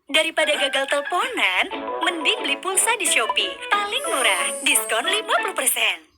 Daripada gagal teleponan, mending beli pulsa di Shopee. Paling murah, diskon 50%.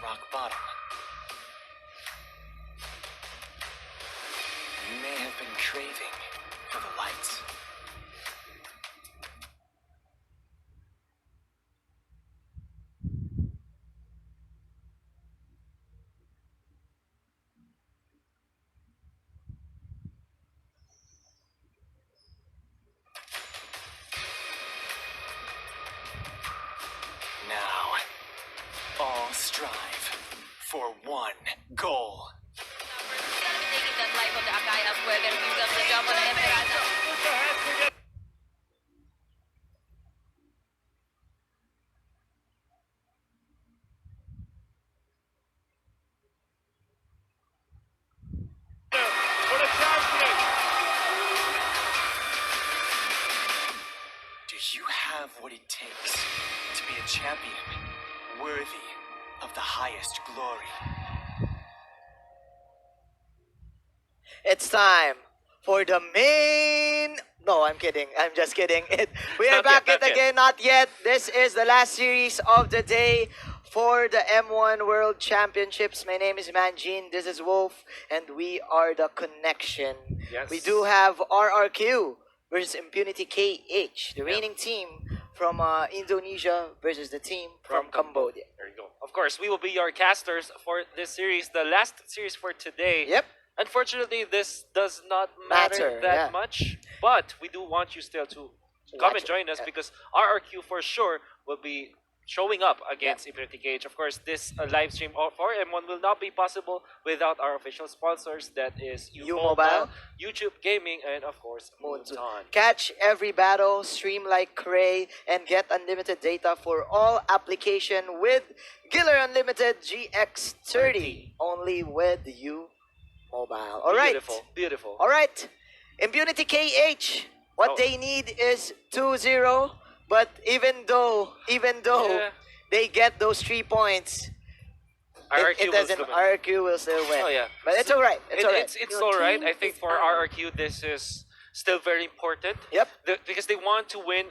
rock bottom. You may have been craving for the lights. Now, all strive for one goal. Taking that life of the Akai as well. They're doing the job on the Emerald. For the champion! Do you have what it takes to be a champion worthy of the highest glory? It's time for the main. No, I'm kidding. I'm just kidding. We are Not back yet, it not yet. again. Not yet. This is the last series of the day for the M1 World Championships. My name is Manjin. This is Wolf, and we are the connection. Yes. We do have RRQ versus Impunity KH, the reigning team from Indonesia versus the team from Cambodia. There you go. Of course, we will be your casters for this series, the last series for today. Yep. Unfortunately, this does not matter Matter, that yeah. much, but we do want you still to come Watch and it, join us yeah. because RRQ for sure will be showing up against Impunity Cage. Of course, this live stream for M1 will not be possible without our official sponsors. That is U-Mobile, YouTube Gaming, and of course, Moonton. Moonton. Catch every battle, stream like cray, and get unlimited data for all application with Giller Unlimited GX30. Only with you mobile. Alright. Beautiful, beautiful. Alright. Impunity KH. What Oh. they need is 2-0. But even though Yeah. they get those 3 points, RRQ it will doesn't. still win. RRQ will still win. Oh yeah, But it's alright. It's alright. It's Your all right. team I think is for out. RRQ this is still very important. Yep. Because they want to win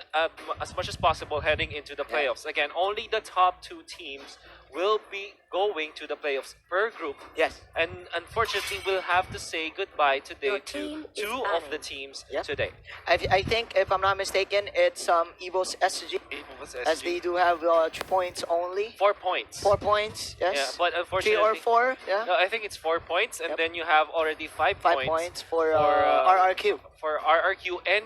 as much as possible heading into the Yeah. playoffs. Again, only the top 2 teams will be going to the playoffs per group. Yes. And unfortunately, we'll have to say goodbye today Your to team is 2 of the out. teams Yep. today. I think, if I'm not mistaken, it's Evo's SG. It was As SG. they do have 3 points only. 4 points. 4 points, yes. Yeah, but 3 unfortunately, or 4, yeah. No, I think it's 4 points, and Yep. then you have already 5 5 points, points for, for, RRQ. for RRQ and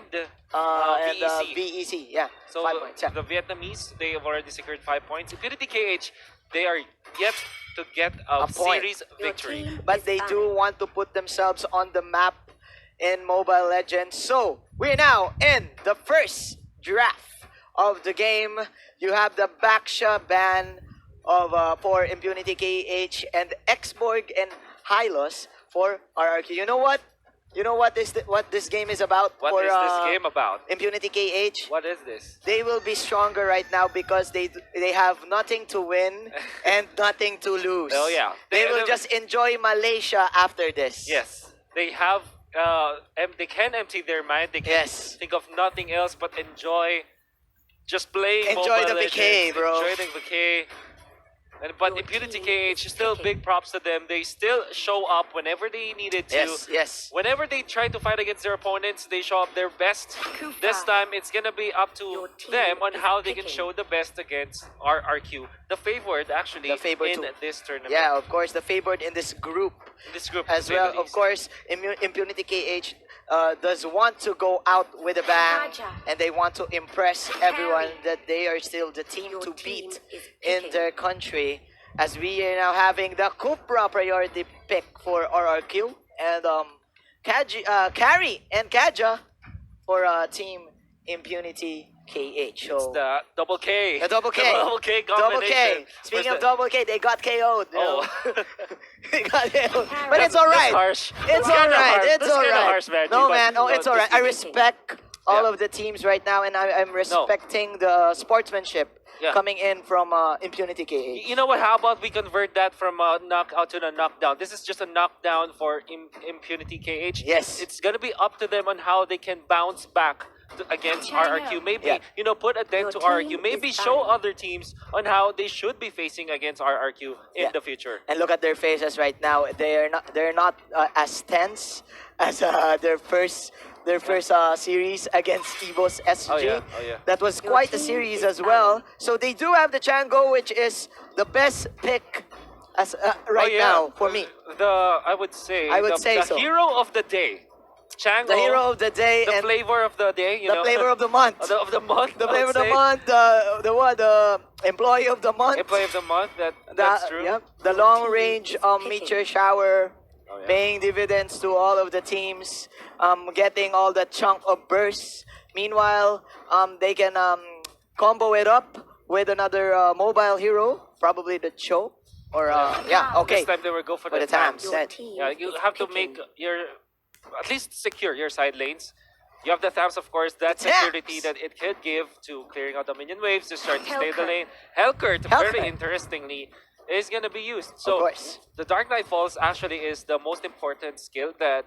And VEC. VEC, yeah. So 5 points, yeah. the Vietnamese, they have already secured 5 points. Impunity KH, they are yet to get a, A point. series Your victory. team But is they out. do want to put themselves on the map in Mobile Legends. So, we're now in the first draft of the game. You have the Baksha ban of for Impunity KH and Xborg and Hylos for RRQ. You know what? You know what this game is about What for is this game about? Impunity KH? What is this? They will be stronger right now because they have nothing to win and nothing to lose. Oh, yeah. They They- will they- just enjoy Malaysia after this. Yes, they have. They can empty their mind. They can Yes. think of nothing else but enjoy just playing. Enjoy Mobile the vacay, Legends, bro. Enjoy the vacay. But Your Impunity team KH, is still picking. big props to them. They still show up whenever they needed to. Yes, yes. Whenever they try to fight against their opponents, they show up their best. Kufa. This time, it's gonna be up to Your team them on is how they can picking. show the best against RRQ, the favored actually The favored in too. this tournament. Yeah, of course, the favored in this group In this group as to say the well. Of least. course, Impunity KH does want to go out with a bang, Raja. and they want to impress everyone that they are still the team Your to team beat is in picking. their country. As we are now having the Cupra priority pick for RRQ and Carry and Kaja for Team Impunity KH. So It's the double K. the double K. The double K Double combination. K. Speaking Where's of the- double K, they got KO'd. You know? Oh. They got KO'd. But That's- it's alright. That's harsh. It's That's kinda alright. harsh. It's That's kinda alright. harsh, man. No, But man. Oh, no, it's alright. this I is- respect all Yeah. of the teams right now, and I'm respecting the sportsmanship Yeah. coming in from Impunity KH. You know what? How about we convert that from a knockout to a knockdown? This is just a knockdown for Impunity KH. Yes. It's gonna be up to them on how they can bounce back against RRQ. Maybe Yeah. put a dent to Your RRQ. team Maybe is show down. other teams on how they should be facing against RRQ in Yeah. the future. And look at their faces right now. They're not as tense as their first series against Evo's SG. Oh yeah, oh yeah. That was Your quite a team series is as well. down. So they do have the Chango, which is the best pick as right Oh, yeah. now for me. I would say the so. hero of the day, Chango, The hero of the day the and flavor of the day, the flavor of the month. of the month, The I flavor would of the say. month. The employee of the month. Employee of the month. That's true. Yep, the long team range is meteor picking. shower, Oh, yeah. paying dividends to all of the teams, getting all the chunk of bursts. Meanwhile, they can combo it up with another mobile hero, probably the Cho. Or okay. This time they will go for For the the Tams. Tams. Your Set. team Yeah, you is have to picking. make your at least secure your side lanes. You have the Tams, of course. That The security Tams. that it could give to clearing out the minion waves to start to stay in the Hellkurt. lane. Hellkurt, Hellkurt. very interestingly, is gonna be used. So course. the Dark Knight Falls actually is the most important skill that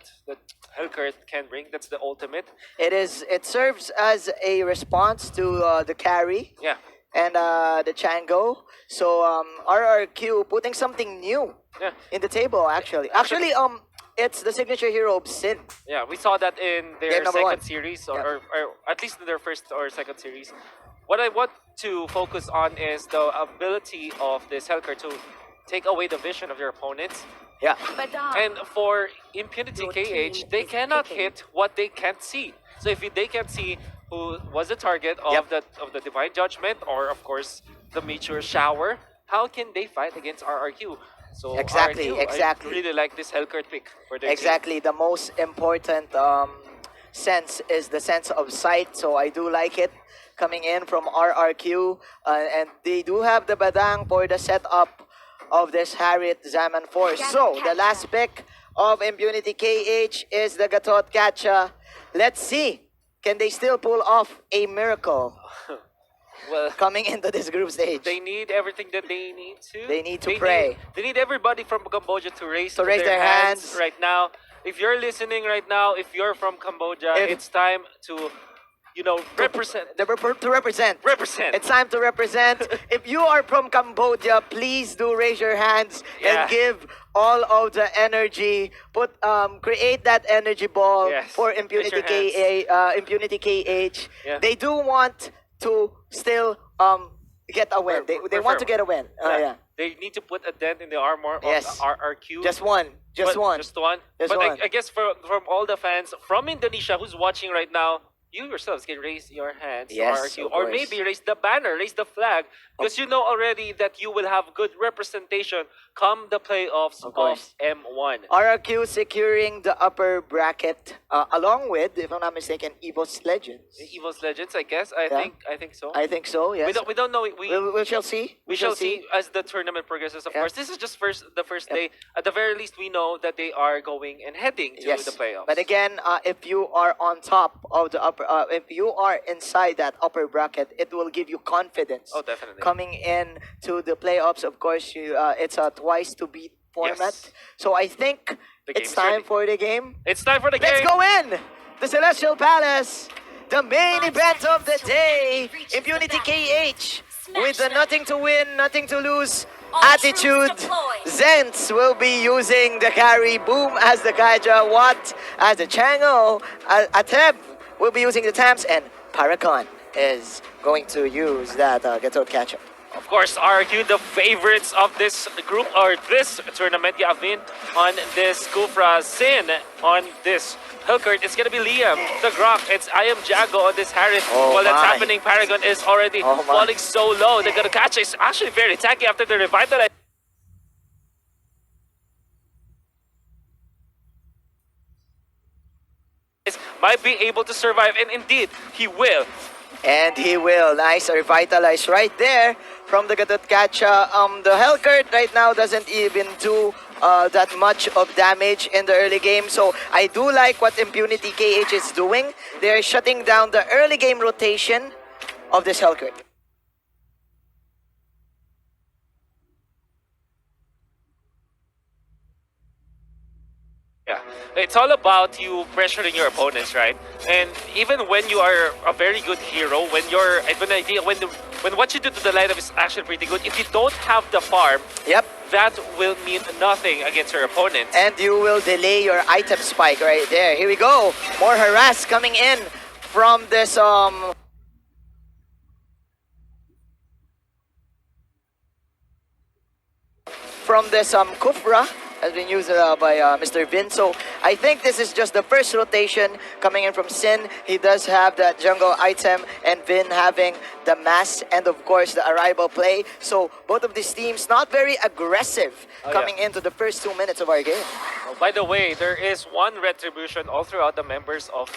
Hellkurt can bring. That's the ultimate. It serves as a response to the carry Yeah. and the Chango. So RRQ putting something new Yeah. in the table actually. Actually, it's the signature hero of Sin. Yeah, we saw that in their Game number second one. series, Yeah. or at least in their first or second series. What I want to focus on is the ability of this Hellkurt to take away the vision of your opponents. Yeah. And for Impunity Your KH, team they is cannot picking. hit what they can't see. So if they can't see who was the target of Yep. the Divine Judgment, or of course the Meteor Shower, how can they fight against RRQ? So Exactly, RRQ, exactly. I really like this Hellkurt pick for their team. Exactly. The most important sense is the sense of sight. So I do like it coming in from RRQ. And they do have the Badang for the setup of this Harriet Zaman Force. So the last pick of Impunity KH is the Gatot Kacha. Let's see. Can they still pull off a miracle Well, coming into this group stage? they need everything that they need to. They need to pray. They need everybody from Cambodia to raise their hands. right now. If you're listening right now, if you're from Cambodia, If- it's time to, represent. To represent. Represent. It's time to represent. If you are from Cambodia, please do raise your hands Yeah. and give all of the energy. Create that energy ball Yes. for Raise Impunity your Impunity KH. Yeah. They do want to still get a win. They want to get a win. Yeah. They need to put a dent in the armor Yes. of RRQ. Just one. Just But- one. Just one. Just but one. I guess from all the fans from Indonesia who's watching right now, you yourselves can raise your hands to Yes, RRQ, of or course. maybe raise the banner, raise the flag, because you know already that you will have good representation come the playoffs Of course. M1. RRQ securing the upper bracket along with, if I'm not mistaken, Evo's Legends. Evil's Legends, I guess. I think so. I think so, yes. We don't know. We shall see. We shall see as the tournament progresses. Of Yeah. course, this is just the first Yep. day. At the very least, we know that they are going and heading to Yes. the playoffs. But again, if you are on top of the if you are inside that upper bracket, it will give you confidence. Oh, definitely. Coming in to the playoffs, of course, it's a twice to beat format. Yes. So I think The game it's is time ready. for the game. It's time for the Let's game. go in! The Celestial Palace, the main event of the day. Impunity KH with the nothing to win, nothing to lose attitude. Zents will be using the carry. Boom as the Kaija. Watt as the Chango. Ateb will be using the Tams. And Paragon is going to use that Gatot Catcher. Of course, RQ, the favorites of this group or this tournament, Yavin on this Kufra, Sin on this Hellkurt. It's gonna be Liam, the Grok. It's I am Jago on this Harris. Oh While that's my. happening, Paragon is already Oh my. falling so low. They're gonna catch it. It's actually very tanky after the revitalize. Might be able to survive, and indeed, he will. And he will. Nice revitalize right there from the Gatot Kacha. The Hellkurt right now doesn't even do that much of damage in the early game. So I do like what Impunity KH is doing. They're shutting down the early game rotation of this Hellkurt. Yeah. it's all about you pressuring your opponents, right? And even when you are a very good hero, when what you do to the lineup is actually pretty good, if you don't have the farm, Yep. that will mean nothing against your opponent. And you will delay your item spike right there. Here we go. More harass coming in from this Kufra has been used by Mr. Vin. So I think this is just the first rotation coming in from Sin. He does have that jungle item, and Vin having the mass and of course the arrival play. So both of these teams not very aggressive coming into the first 2 minutes of our game. Oh, by the way, there is one retribution all throughout the members of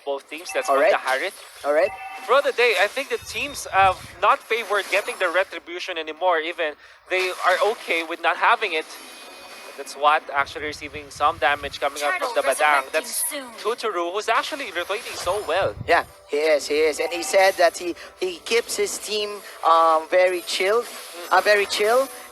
both teams. That's All from right. the Harith. All right. Throughout the day, I think the teams have not favored getting the retribution anymore. Even they are okay with not having it. That's what actually receiving some damage coming up from the Badang. That's Tuturu, who's actually rotating so well. Yeah, he is. And he said that he keeps his team very chill.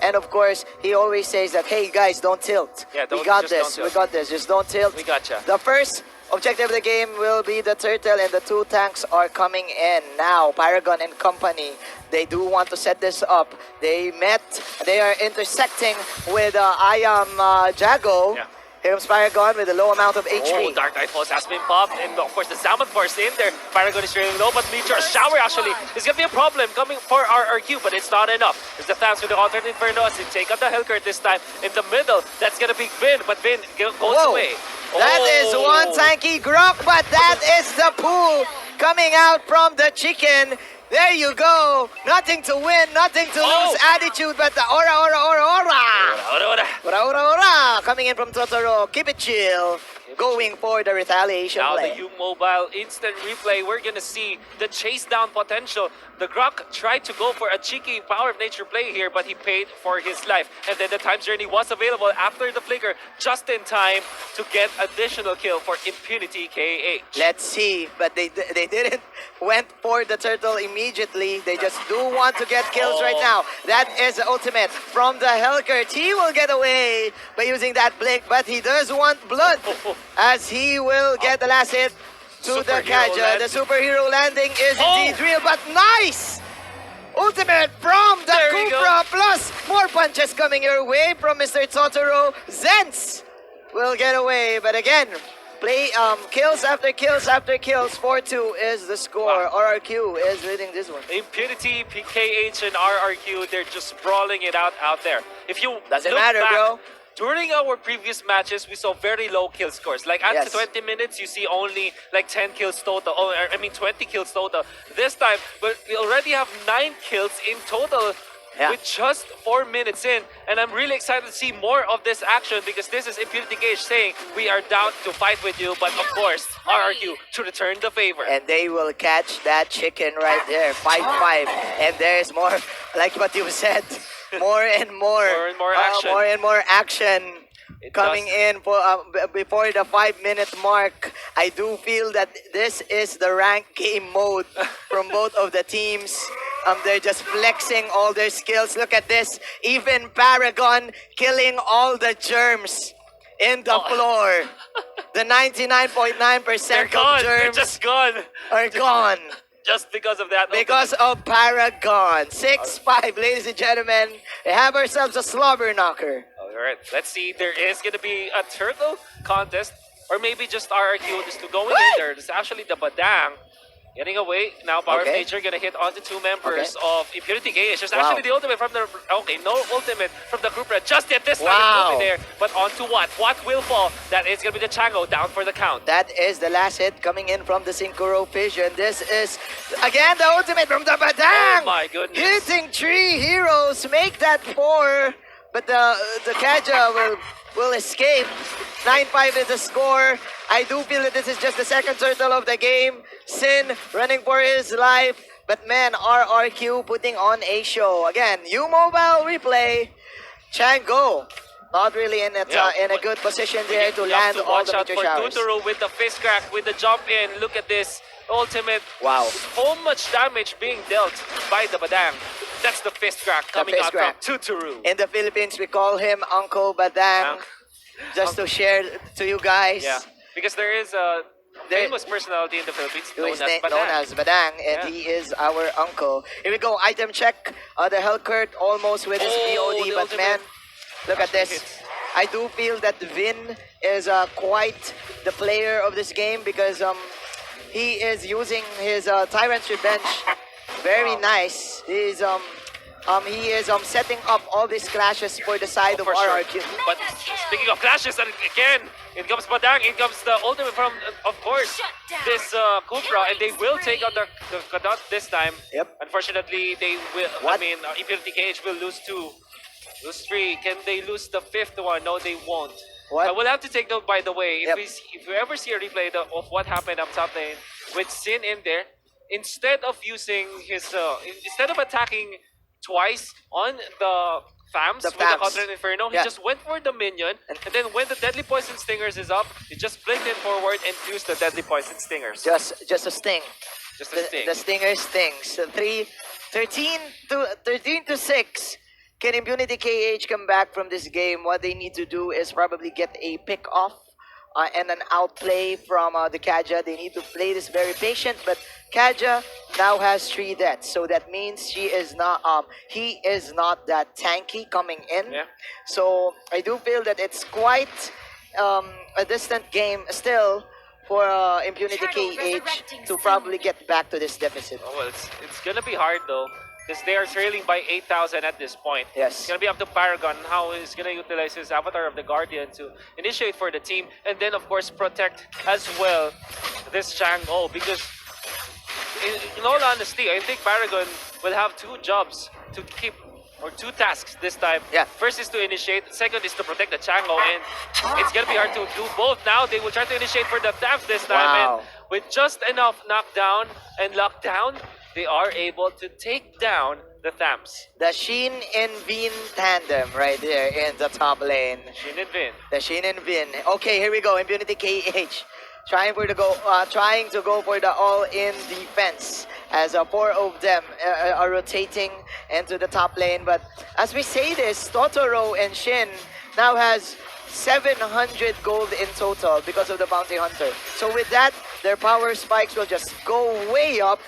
And of course, he always says that, hey guys, don't tilt. Yeah, we got just don't this. tilt. We got this. Just don't tilt. We gotcha. The first objective of the game will be the turtle, and the two tanks are coming in now. Paragon and company. They do want to set this up. They are intersecting with I Am Jago. Yeah. Here comes Paragon with a low amount of HP. Oh, Dark Knight Pulse has been popped, and of course the Salmon Force in there. Paragon is trailing low, but Meteor Shower actually is going to be a problem coming for RRQ, but it's not enough. There's the fans with the alternate Inferno as they take out the Hellcurt this time. In the middle, that's going to be Vin, but Vin goes Whoa. away. That is one tanky Grok, but that is the pool coming out from the chicken. There you go. Nothing to win, nothing to lose attitude, but the aura. Ora. Coming in from Totoro. Keep it chill. Going for the retaliation Now play. the U-Mobile instant replay, we're gonna see the chase down potential. The Grok tried to go for a cheeky Power of Nature play here, but he paid for his life. And then the Time Journey was available after the flicker, just in time to get additional kill for Impunity KH. Let's see, but they didn't went for the turtle immediately. They just do want to get kills right now. That is the ultimate from the Hellcurt. He will get away by using that blink, but he does want blood as he will get the last hit to the Superhero Kaja. land. The superhero landing is indeed real, but nice! Ultimate from the There we go. Kufra, plus more punches coming your way from Mr. Totoro. Zens will get away, but again, play kills after kills after kills. 4-2 is the score. RRQ is leading this one. Impunity, PKH, and RRQ, they're just brawling it out there. If you Doesn't look matter, back, bro. During our previous matches, we saw very low kill scores. Like at Yes. 20 minutes, you see only like 10 kills total. 20 kills total. This time, but we already have 9 kills in total with just 4 minutes in. And I'm really excited to see more of this action because this is Impunity Gage saying, we are down to fight with you, but of course, RRQ to return the favor. And they will catch that chicken right there. 5-5. And there's more, like what you said, more and more. More and more action. More and more action coming in for before the 5-minute mark. I do feel that this is the rank game mode from both of the teams. They're just flexing all their skills. Look at this. Even Paragon killing all the germs in the floor. The 99.9% They're of gone. germs They're just gone. are gone. Just because of that. Because of Paragon. 6-5, ladies and gentlemen. We have ourselves a slobber knocker. Alright, let's see. There is going to be a turtle contest. Or maybe just RRQ just to going in there. There's actually the Badang getting away. Now Power of Nature going to hit on the 2 members of Impunity Gage. There's actually the ultimate from the... Okay, no ultimate from the Kufra just yet this time. It will be there. But on to what? What will fall? That is going to be the Chango down for the count. That is the last hit coming in from the Synchro Vision. This is, again, the ultimate from the Badang! Oh my goodness. Hitting 3 heroes, make that 4. But the Kaja will escape. 9-5 is the score. I do feel that this is just the second turtle of the game. Sin running for his life. But man, RRQ putting on a show. Again, U-Mobile replay. Chango not really in a good position there to land all the meteor showers. Watch out for Tuturu with the fist crack, with the jump in. Look at this ultimate. Wow. So much damage being dealt by the Badang. That's the fist crack coming out from Tuturu. In the Philippines, we call him Uncle Badang. just to share to you guys. Yeah, because there is a There- famous personality in the Philippines Who known is as known Badang. as Badang, and Yeah. he is our uncle. Here we go, item check. The Hellcurt almost with his Oh, BOD, the but man, ultimate. look at Actually this. hits. I do feel that Vin is quite the player of this game because he is using his Tyrant's Revenge very Wow. nice. He is setting up all these clashes for the side of For sure. RRQ. But speaking of clashes, and again, in comes Badang, in comes the ultimate from, of course, this Kufra, and they will take out the Kadot this time. Yep. Unfortunately, they will. What? I mean, Infinity KH will lose 2, lose 3. Can they lose the 5th one? No, they won't. What? I will have to take note, by the way, Yep. if you ever see a replay of what happened up top lane with Sin in there, instead of using his, instead of attacking twice on the FAMs The with the FAMs. Contra Inferno, he Yeah. just went for the minion, and then when the Deadly Poison Stingers is up, he just flicked it forward and used the Deadly Poison Stingers. Just a sting. Just a sting. The stinger stings. So 13 to 6. Can Impunity KH come back from this game? What they need to do is probably get a pick off and an outplay from the Kaja. They need to play this very patient, but Kaja now has 3 deaths, so that means he is not that tanky coming in. Yeah. So I do feel that it's quite a distant game still for Impunity Turtle KH resurrecting to soon. probably get back to this deficit. Oh, well, it's gonna be hard though, because they are trailing by 8,000 at this point. Yes. It's gonna be up to Paragon how he's gonna utilize his Avatar of the Guardian to initiate for the team, and then of course protect as well this Chang'o, because in all honesty, I think Paragon will have 2 jobs to keep, or 2 tasks this time. Yeah. First is to initiate, second is to protect the Chang'o, and it's gonna be hard to do both now. They will try to initiate for the Thav this time, Wow. and with just enough knockdown and lockdown, they are able to take down the Thams. The Shin and Vin tandem right there in the top lane. Shin and Vin. The Shin and Vin. Okay, here we go. Impunity KH trying to go for the all-in defense as 4 of them are rotating into the top lane. But as we say this, Totoro and Shin now has 700 gold in total because of the Bounty Hunter. So with that, their power spikes will just go way up.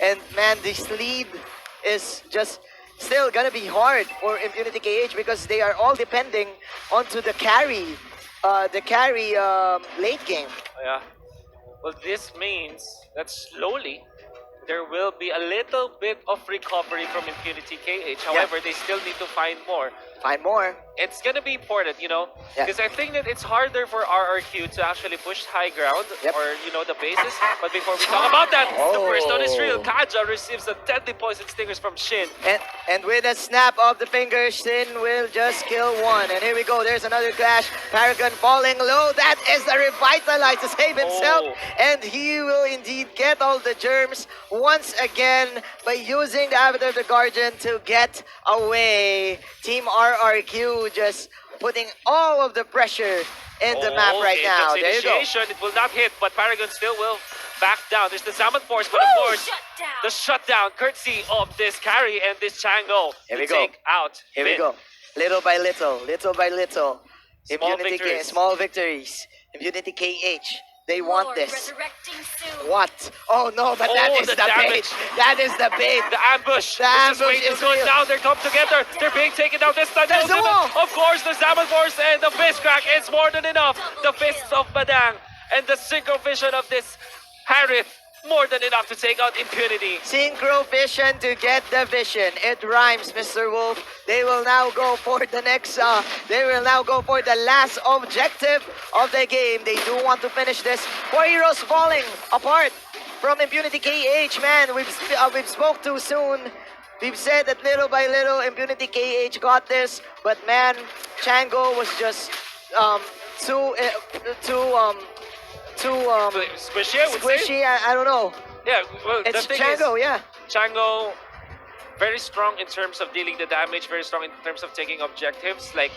And man, this lead is just still gonna be hard for Impunity KH because they are all depending onto the carry late game. Yeah. Well, this means that slowly there will be a little bit of recovery from Impunity KH. However, they still need to find more. Find more. It's gonna be important, you know, Yeah. because I think that it's harder for RRQ to actually push high ground Yep. or the bases. But before we talk about that, the first one is real. Oh. Kaja receives the deadly poison stingers from Shin. And with a snap of the fingers, Shin will just kill one. And here we go. There's another clash. Paragon falling low. That is the revitalize to save himself. Oh. And he will indeed get all the germs once again by using the Avatar of the Guardian to get away. Team RRQ just putting all of the pressure in the map right now. There you go. Initiation, it will not hit, but Paragon still will back down. There's the Zaman Force, but of course, Shutdown. the shutdown, courtesy of this carry and this Chang'o Here to we go. take out Here we Vin. go. Little by little, little by little. Small victories. Small victories. Impunity KH. They want Lord this. resurrecting soon. What? Oh no, but that Oh, is the the bait. damage. That is the bait. The ambush. The This is way ambush too is good. real. Now they come together. They're being taken down this time. There's the wall. Of course, the Zaman Force and the Fist Crack is more than enough. The Fists of Badang and the Synchro Vision of this Harith, more than enough to take out Impunity. Synchro vision to get the vision. It rhymes, Mr. Wolf. They will now go for the next. They will now go for the last objective of the game. They do want to finish this. 4 heroes falling apart from Impunity KH. Man, we've spoke too soon. We've said that little by little Impunity KH got this, but man, Chang'o was just too Squishy, I would say. squishy. I don't know. Yeah, well, It's the thing Chang'o, is, yeah. Chang'o, very strong in terms of dealing the damage, very strong in terms of taking objectives like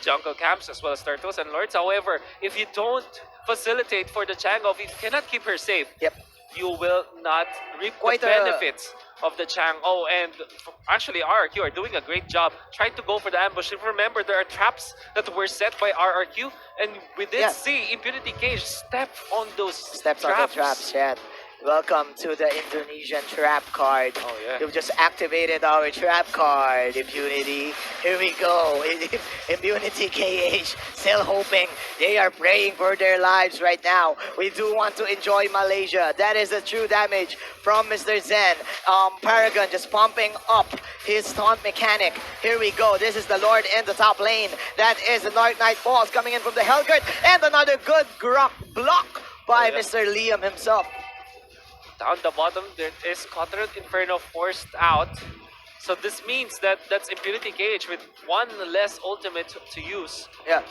jungle camps as well as turtles and lords. However, if you don't facilitate for the Chang'o, if you cannot keep her safe, Yep. you will not reap Quite the a- benefits of the Chang. Oh, and actually RRQ are doing a great job trying to go for the ambush. If remember, there are traps that were set by RRQ, and we did Yeah. see Impunity Cage step on those Steps on traps. the traps, yeah. Welcome to the Indonesian trap card. Oh, yeah. You've just activated our trap card, Impunity. Here we go. Impunity KH still hoping. They are praying for their lives right now. We do want to enjoy Malaysia. That is the true damage from Mr. Zen. Paragon just pumping up his taunt mechanic. Here we go. This is the Lord in the top lane. That is the Dark Knight Falls coming in from the Hellgurt. And another good block by Oh, yeah. Mr. Liam himself. Down the bottom, there is Cotterate Inferno forced out. So this means that that's Impunity Cage with one less ultimate to use Yeah.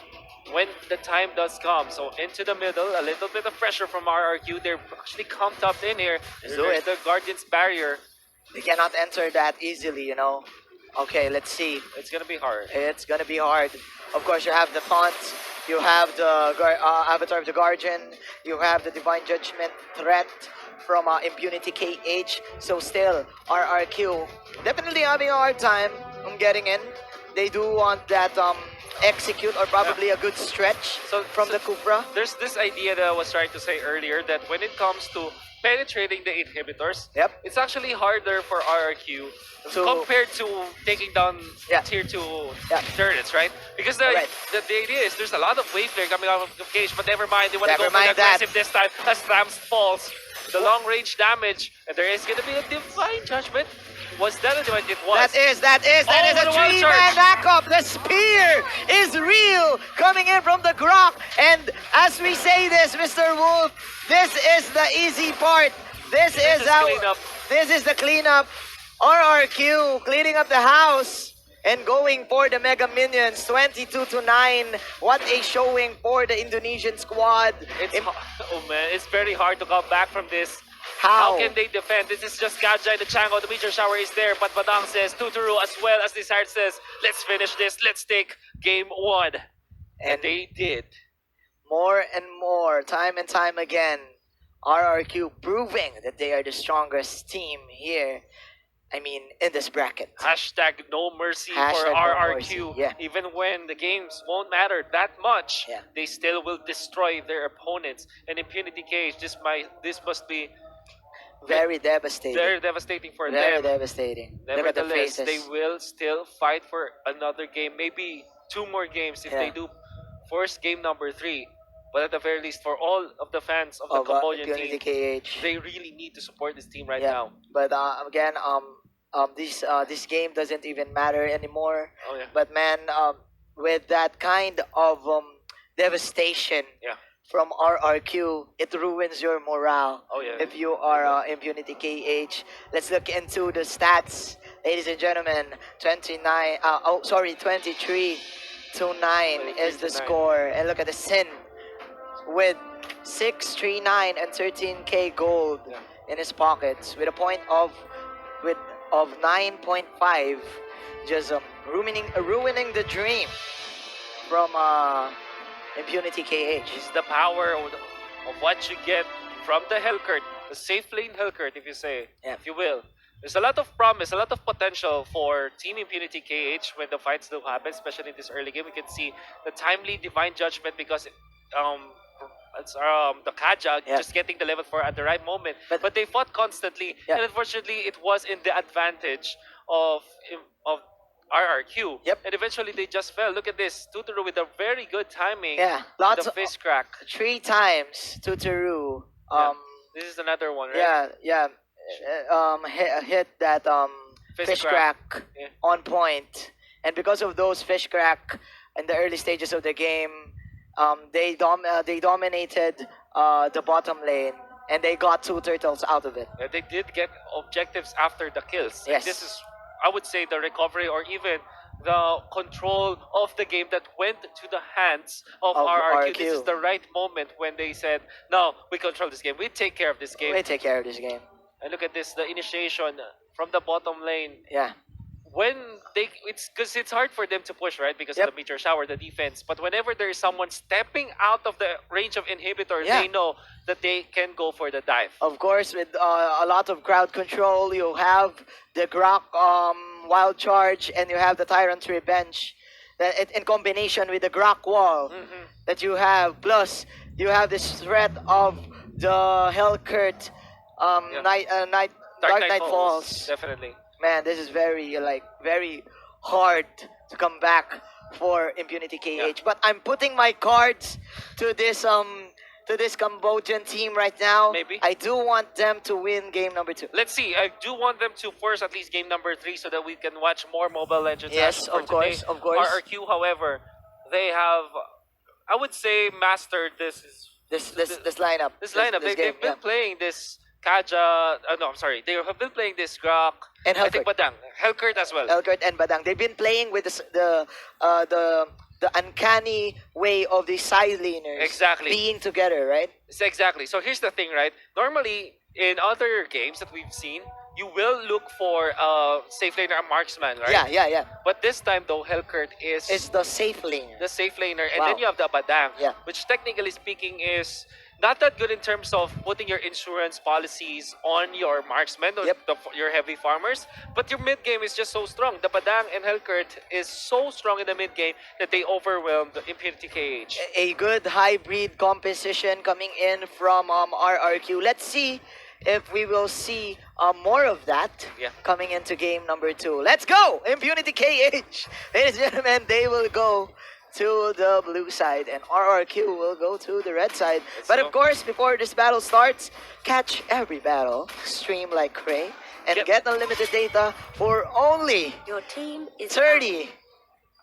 when the time does come. So into the middle, a little bit of pressure from RRQ. They're actually camped up in here. Let's do There's it. the Guardian's barrier. They cannot enter that easily, you know. Okay, let's see. It's gonna be hard. It's gonna be hard. Of course, you have the taunt. You have the Avatar of the Guardian. You have the Divine Judgment threat from Impunity KH. So still, RRQ definitely having a hard time getting in. They do want that execute or probably a good stretch from the Kufra. There's this idea that I was trying to say earlier that when it comes to penetrating the inhibitors, Yep. it's actually harder for RRQ To- compared to taking down Yeah. tier 2 Yeah. turrets, right? Because Right. the idea is there's a lot of wave flare coming out of the cage, but never mind, they want to Never go for the mind that. aggressive this time as Rams falls. The long range damage, and there is going to be a Divine Judgment. Was that a Divine? It was. That is Oh, a what a wild 3-man charge. backup. The spear is real coming in from the Grok. And as we say this, Mr. Wolf, this is the easy part. This is cleanup. This is the cleanup. RRQ cleaning up the house and going for the Mega Minions, 22-9. What a showing for the Indonesian squad. Oh man, it's very hard to come back from this. How? How can they defend? This is just Gajai, the Chango, the meteor shower is there, but Badang says, Tuturu as well as Desire says, let's finish this, let's take game 1. And they did. More and more, time and time again, RRQ proving that they are the strongest team here. I mean, in this bracket. Hashtag no mercy for Hashtag no RRQ. mercy, yeah. Even when the games won't matter that much, Yeah. they still will destroy their opponents. And Impunity Cage, this must be Very devastating. very devastating for Very them. devastating. Look at the Nevertheless, faces. they will still fight for another game, maybe 2 more games if Yeah. they do force game number 3. But at the very least, for all of the fans of the Cambodian Impunity team, KH. they really need to support this team right Yeah. now. But again, this game doesn't even matter anymore. Oh yeah. But man, with that kind of devastation Yeah. from RRQ, it ruins your morale. Oh yeah. If you are Impunity KH, let's look into the stats, ladies and gentlemen. 23-9 is the 23-9. score, and look at the Sin with 639 and 13k gold Yeah. in his pockets, with a point of 9.5, just ruining the dream from Impunity KH. It's the power of what you get from the Hellcurt, the safe lane Hellcurt, if you say, Yeah. if you will. There's a lot of promise, a lot of potential for Team Impunity KH when the fights do happen, especially in this early game. We can see the timely Divine Judgment because it's the Kaja Yeah. just getting the level 4 at the right moment. But- But they fought constantly, Yeah. and unfortunately, it was in the advantage of RRQ. Yep. And eventually, they just fell. Look at this, Tuturu with a very good timing. Yeah, With lots the of face crack. 3 times Tuteru. This is another one, right? Yeah. Hit that Fish fish crack. crack Yeah. on point, and because of those fish crack in the early stages of the game, they dominated the bottom lane, and they got 2 turtles out of it. They did get objectives after the kills. And Yes. this is, I would say, the recovery or even the control of the game that went to the hands of RRQ. This is the right moment when they said, no, we control this game. We take care of this game. We take care of this game. And look at this, the initiation from the bottom lane. Yeah. when it's because it's hard for them to push, right? Because of Yep. the meteor shower, the defense. But whenever there is someone stepping out of the range of inhibitor, Yeah. they know that they can go for the dive. Of course, with a lot of crowd control, you have the Grok wild charge, and you have the Tyrant's Revenge. That in combination with the Grok wall Mhm. that you have, plus you have this threat of the Hellcurt Yeah. Dark Night Falls. Definitely. Man, this is very hard to come back for Impunity KH. But I'm putting my cards to this Cambodian team right now. Maybe. I do want them to win game number 2. Let's see. I do want them to force at least game number 3 so that we can watch more Mobile Legends. Yes, action for of course, today. of course. RRQ, however, they have, I would say, mastered This lineup. this lineup. This They've game, been playing this Kaja. No, I'm sorry. They have been playing this Grok. And I think Hellcurt. Badang. Hellcurt as well. Elgert and Badang. They've been playing with the uncanny way of the side laners Exactly. being together, right? Exactly. So here's the thing, right? Normally, in other games that we've seen, you will look for safe laner and marksman, right? Yeah. But this time, though, Hellcurt is It's the safe laner. the safe laner, and Wow. then you have the Badang, Yeah. which technically speaking is not that good in terms of putting your insurance policies on your marksmen or Yep. your heavy farmers, but your mid game is just so strong. The Badang and Hellcurt is so strong in the mid game that they overwhelmed Impunity KH. A good hybrid composition coming in from RRQ. Let's see if we will see more of that Yeah. coming into game number 2. Let's go! Impunity KH! Ladies and gentlemen, they will go to the blue side, and RRQ will go to the red side. Let's But go. of course, before this battle starts, catch every battle, stream like Cray, and Yep. get unlimited data for only Your team is 30.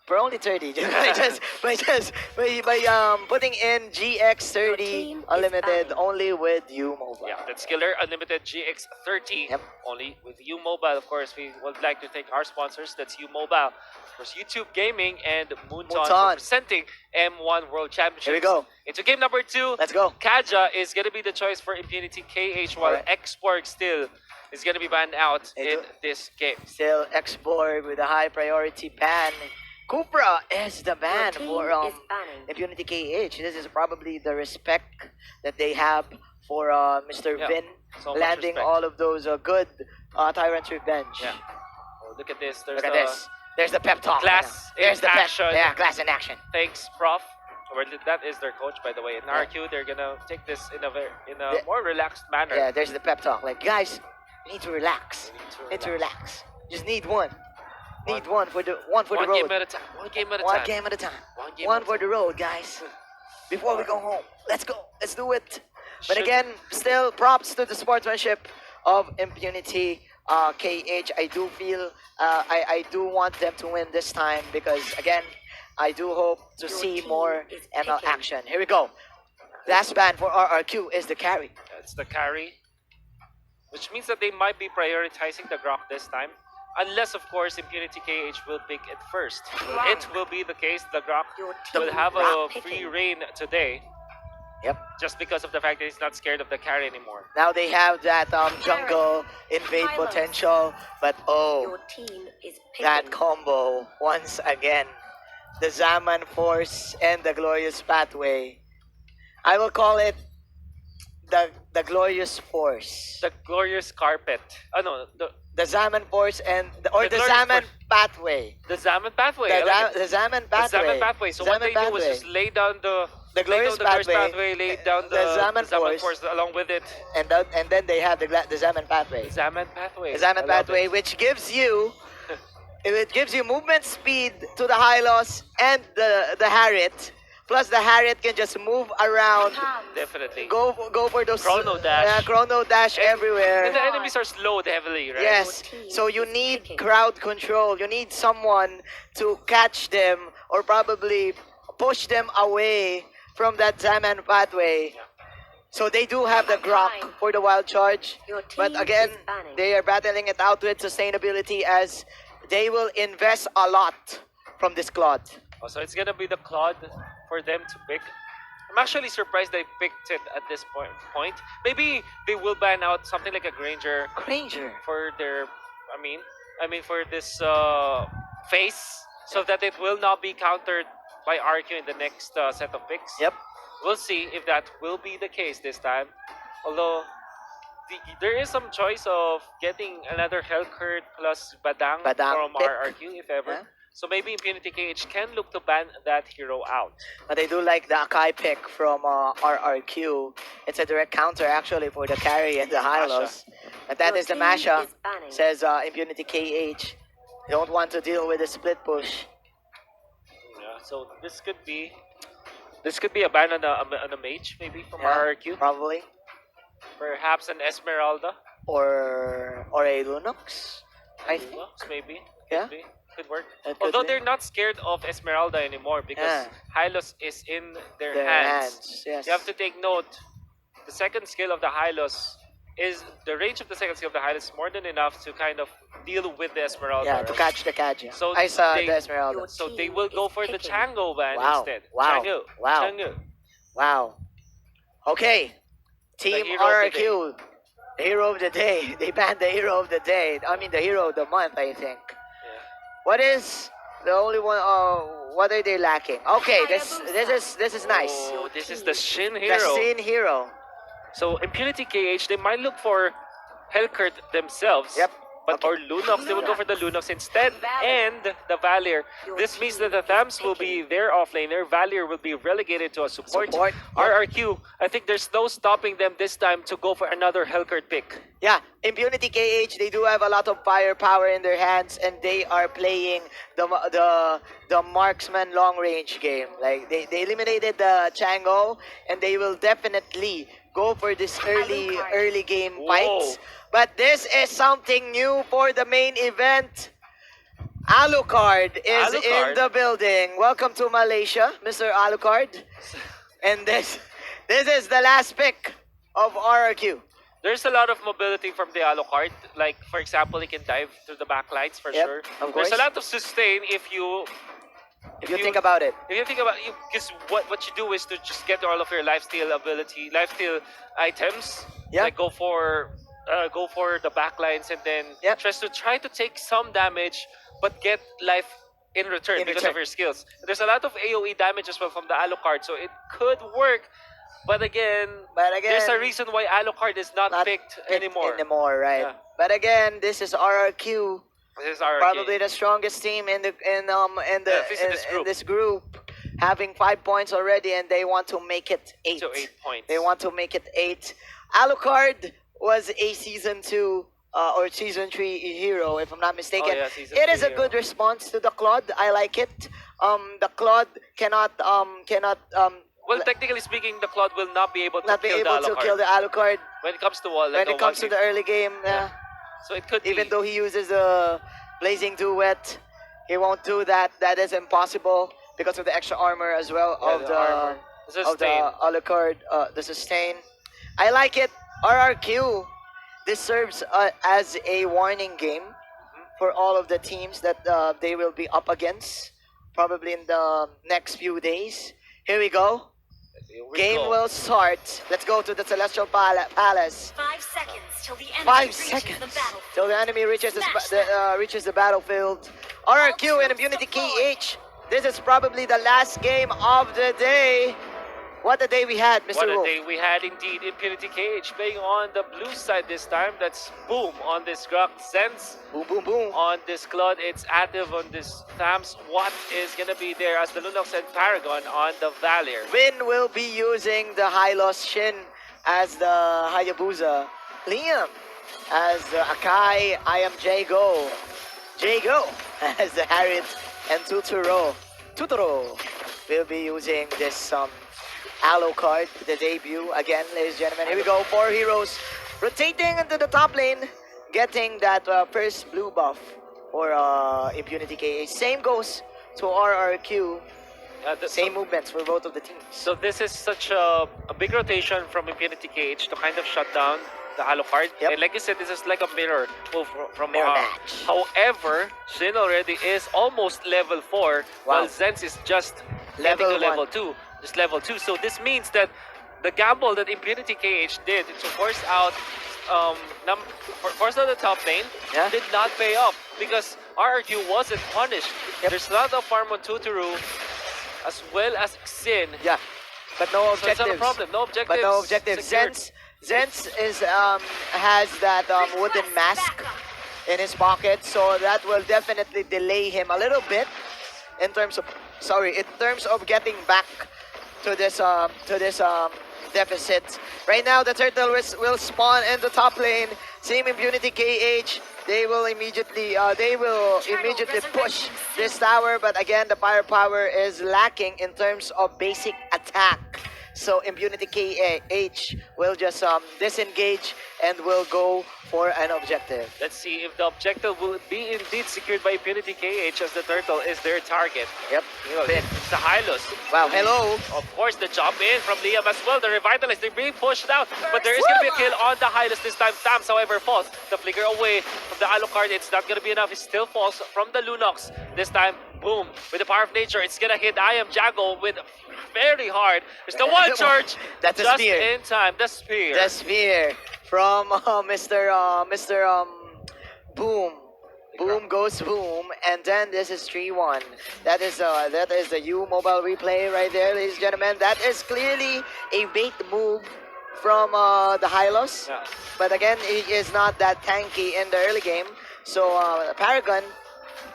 For only 30. by putting in GX30 Your team is unlimited banned. only with you mobile. Yeah, that's Killer Unlimited GX30. Yep. Only with U Mobile, of course. We would like to thank our sponsors. That's U Mobile, of course, YouTube Gaming, and Moonton Moonton. representing M1 World Championships. Here we go. Into game number 2. Let's go. Kaja is going to be the choice for Impunity KH, while Alright. Xborg still is going to be banned out They in do- this game. Still Xborg with a high priority ban. Cupra is the ban team for is banning. Impunity KH. This is probably the respect that they have for Mr. Yeah, Vin so much landing respect. all of those good Tyrant's Revenge. Yeah. Oh, look at this. There's Look at this. There's the pep talk. Class There's in the action. pep. Yeah, class in action. Thanks, Prof. Well, that is their coach, by the way. In RQ, they're gonna take this in a Yeah. more relaxed manner. Yeah, there's the pep talk. Like, guys, you need to relax. You Need to relax. Just need one. Need one for the One road. game at a time. One game at a One time. game at a time. One game One at a for the road, guys. Before we go home, let's go. Let's do it. But Should- again, still props to the sportsmanship of Impunity KH. I do feel, I do want them to win this time because again, I do hope to Your see team more is ML picking. action. Here we go. Last ban for RRQ is the carry. That's the carry. Which means that they might be prioritizing the Grok this time. Unless, of course, Impunity KH will pick it first. It will be the case. The Grok Your will team have a is free picking. reign today. Yep. Just because of the fact that he's not scared of the carry anymore. Now they have that jungle invade Silos. potential, but oh, Your team is picking. that combo once again. The Zaman Force and the Glorious Pathway. I will call it the Glorious Force. The glorious carpet. Oh no, The Zaman Force and the The Glorious Zaman Force. Pathway. the Zaman pathway. I like it. The Zaman The Pathway. Zaman pathway. So what Zaman they do was Pathway. just lay down the Glorious Pathway, lay down the Zaman Force. Force along with it. and then they have the Zaman Pathway. Zaman pathway. The Zaman I love Pathway, it. which gives you it gives you movement speed to the Hylos and the Harriet. Plus the Harriet can just move around, Definitely. go for those Chrono dash. chrono dash everywhere. And the enemies are slowed heavily, right? Yes, Your team so you is need picking. crowd control. You need someone to catch them or probably push them away from that Zaman Pathway. So they do have the Grok for the wild charge. Your But team again, is banning. they are battling it out with sustainability as they will invest a lot from this Claude. Oh, so it's gonna be the Claude for them to pick. I'm actually surprised they picked it at this point. Maybe they will ban out something like a Granger Granger. for their. I mean, I mean, for this phase, so that it will not be countered by RQ in the next set of picks. Yep. We'll see if that will be the case this time. Although there is some choice of getting another Hellcurt plus Badang, Badang from pick. RRQ if ever. Yeah. So maybe Impunity KH can look to ban that hero out. But I do like the Akai pick from RRQ. It's a direct counter actually for the carry and the Hylos. But that Your is the team Masha. is banning. Says Impunity KH. Don't want to deal with the split push. Yeah, so this could be a ban on a mage maybe from Yeah, RRQ. probably. Perhaps an Esmeralda. Or a Lunox, I think. Lunox, maybe. Yeah. Could work. That could Although be. they're not scared of Esmeralda anymore because Yeah. Hylos is in their Their hands. yes. You have to take note. The second skill of the Hylos is the range of the second skill of the Hylos is more than enough to kind of deal with the Esmeralda. Yeah, to right? catch the Kaja. So I saw they- the Esmeralda. So they will go for the Picking. Chango ban Wow. instead. Wow. Chango. Wow. Chango. Wow. Okay. Team hero of the RRQ. The hero of the day. They banned the hero of the day. I mean the hero of the month, I think. Yeah. What is the only one what are they lacking? Okay, this is nice. Oh, this is the Shin The hero. Sin hero. So Impunity KH, they might look for Hellcurt themselves. Yep. But Okay. or Lunox, they will go for the Lunox instead, and the Valier. This means that the Thams will be their offlaner, Valier will be relegated to a support. Support, yep. RRQ, I think there's no stopping them this time to go for another Hellcurt pick. Yeah, Impunity KH, they do have a lot of firepower in their hands and they are playing the marksman long range game. Like they eliminated the Chango and they will definitely go for this early game Whoa. fights. But this is something new for the main event. Alucard is in Alucard. the building. Welcome to Malaysia, Mr. Alucard. And this is the last pick of RRQ. There's a lot of mobility from the Alucard. Like, for example, he can dive through the backlights for Yep, sure. of There's course. a lot of sustain if you Think about it. If you think about it, because what you do is to just get all of your lifesteal items. Yeah. Like go for the backlines and then Yep. try to take some damage, but get life in return because of your skills. There's a lot of AOE damage as well from the Alucard, so it could work. But again, there's a reason why Alucard is not picked anymore. Right? Yeah. But again, this is RRQ, This is our probably the strongest team in this group, having 5 points already, and they want to make it 8. to 8 points. They want to make it 8. Alucard was a season 2 or season 3 hero, if I'm not mistaken. Oh, yeah, season It is 3 a good hero. response to the Claude. I like it. The Claude cannot Well, technically speaking, the Claude will not be able to not be kill able the to Alucard. kill the Alucard When it comes to wall, when it comes to the early game. So it could Even be. though he uses the Blazing Duet, he won't do that. That is impossible because of the extra armor as well Yeah, of the the armor. The of the sustain. Alucard, the sustain. I like it. RRQ. This serves as a warning game for all of the teams that they will be up against, probably in the next few days. Here we go. Here we Game go. will start. Let's go to the Celestial Palace. 5 seconds till the enemy 5 reaches seconds the battlefield. till the enemy reaches Smash reaches the battlefield. RRQ and Impunity KH. This is probably the last game of the day. What a day we had, Mr. What a Wolf. day we had indeed. Impunity KH playing on the blue side this time. That's Boom on this Grok Sense. Boom, boom, boom. On this Claude, it's active on this Thams. What is gonna be there as the Lunox and Paragon on the Valier? Vin will be using the Hylos Shin as the Hayabusa. Liam as the Akai. I am Jago. Jago as the Harriet and Tuturo. Tuturo will be using this Alucard, the debut again, ladies and gentlemen. Here we go. 4 heroes rotating into the top lane, getting that first blue buff for Impunity KH. Same goes to RRQ. Same movements for both of the teams. So this is such a big rotation from Impunity KH to kind of shut down the Alucard. Yep. And like you said, this is like a mirror move from Mirror Maha. match. However, Shin already is almost level 4, while Zenz is just getting to level 2. Just level 2. So this means that the gamble that Impunity KH did to force out force on the top lane Yeah. did not pay off because RRQ wasn't punished. Yep. There's not a farm on Tuturu as well as Xin. Yeah, but no So it's objectives. not a problem. No objectives. But no objectives. secured. Zens is has that wooden mask in his pocket, so that will definitely delay him a little bit in terms of getting back to this deficit. Right now, the turtle will spawn in the top lane. Same impunity KH. They will immediately push this tower, but again, the firepower is lacking in terms of basic attack. So impunity KH will just disengage and will go for an objective. Let's see if the objective will be indeed secured by Impunity KH as the turtle is their target. Yep. It's the Hylos. Wow. Hello. Of course, the jump in from Liam as well. The Revitalize, they're being pushed out. But there is going to be a kill on the Hylos this time. Tams, however, falls. The flicker away from the Alucard. It's not going to be enough. It still falls from the Lunox. This time, boom. With the power of nature, it's going to hit I Am Jago with very hard. There's the one charge. That's a just spear. in time. The spear. The spear from Mr. Boom. Boom goes boom, and then this is 3-1. That is the U mobile replay right there, ladies and gentlemen. That is clearly a bait move from the Hylos. Yeah. But again, he is not that tanky in the early game. So Paragon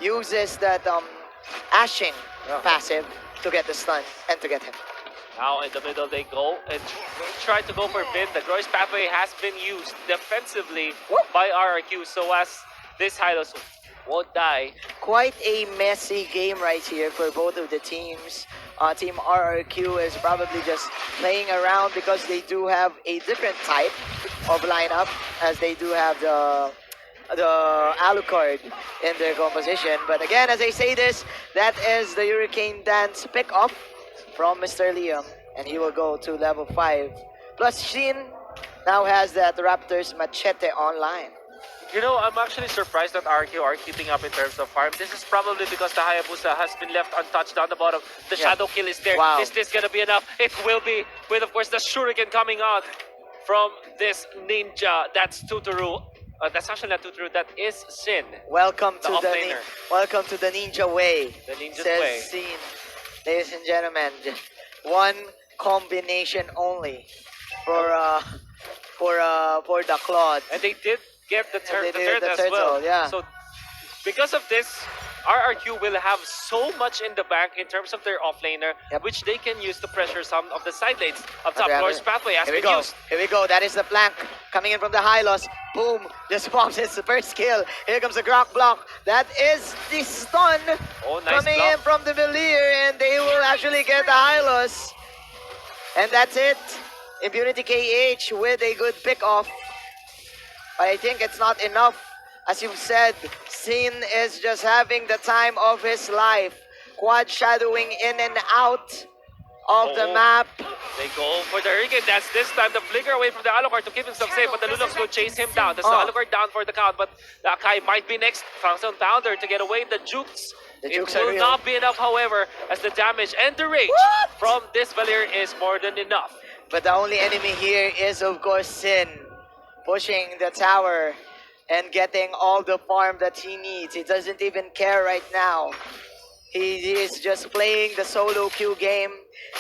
uses that ashing passive to get the stun and to get him. Now in the middle they go and try to go for Vin. The Groy's pathway has been used defensively by RRQ so as this Hylos won't die. Quite a messy game right here for both of the teams. Team RRQ is probably just playing around because they do have a different type of lineup, as they do have the Alucard in their composition. But again, as I say this, that is the Hurricane Dance pick-off from Mr. Liam, and he will go to level 5. Plus, Shin now has that Raptors Machete online. You know, I'm actually surprised that RQ are keeping up in terms of farm. This is probably because the Hayabusa has been left untouched down the bottom. The Shadow Kill is there. Wow. Is this gonna be enough? It will be, with of course the Shuriken coming out from this ninja. That's Tuturu. That's actually not Tuturu, that is Sin. Welcome The to offlaner. welcome to the ninja way. The ninja's says way. Scene. Ladies and gentlemen, just one combination only for the Claude. And they did get the, they the did third the as turtle, well. yeah. So because of this, RRQ will have so much in the bank in terms of their offlaner, Yep. which they can use to pressure some of the side lanes. Up top, Okay, Glorious Pathway has Here we been go. used. Here we go. That is the flank coming in from the Hylos. Boom. Just pops his first kill. Here comes the Grok block. That is the stun Oh, nice coming block. in from the Valier, and they will actually get the Hylos. And that's it. Impunity KH with a good pick off. But I think it's not enough. As you've said, Sin is just having the time of his life. Quad shadowing in and out of the Oh. map. They go for the Hurricane Dance this time. The flicker away from the Alucard to keep himself safe, but the Lunox will chase him down. That's the Oh. Alucard down for the count, but the Akai might be next. Thousand Pounder to get away the Jukes. The It Jukes are will real. not be enough, however, as the damage and the rage What? from this Valir is more than enough. But the only enemy here is, of course, Sin. Pushing the tower and getting all the farm that he needs. He doesn't even care right now. He is just playing the solo queue game.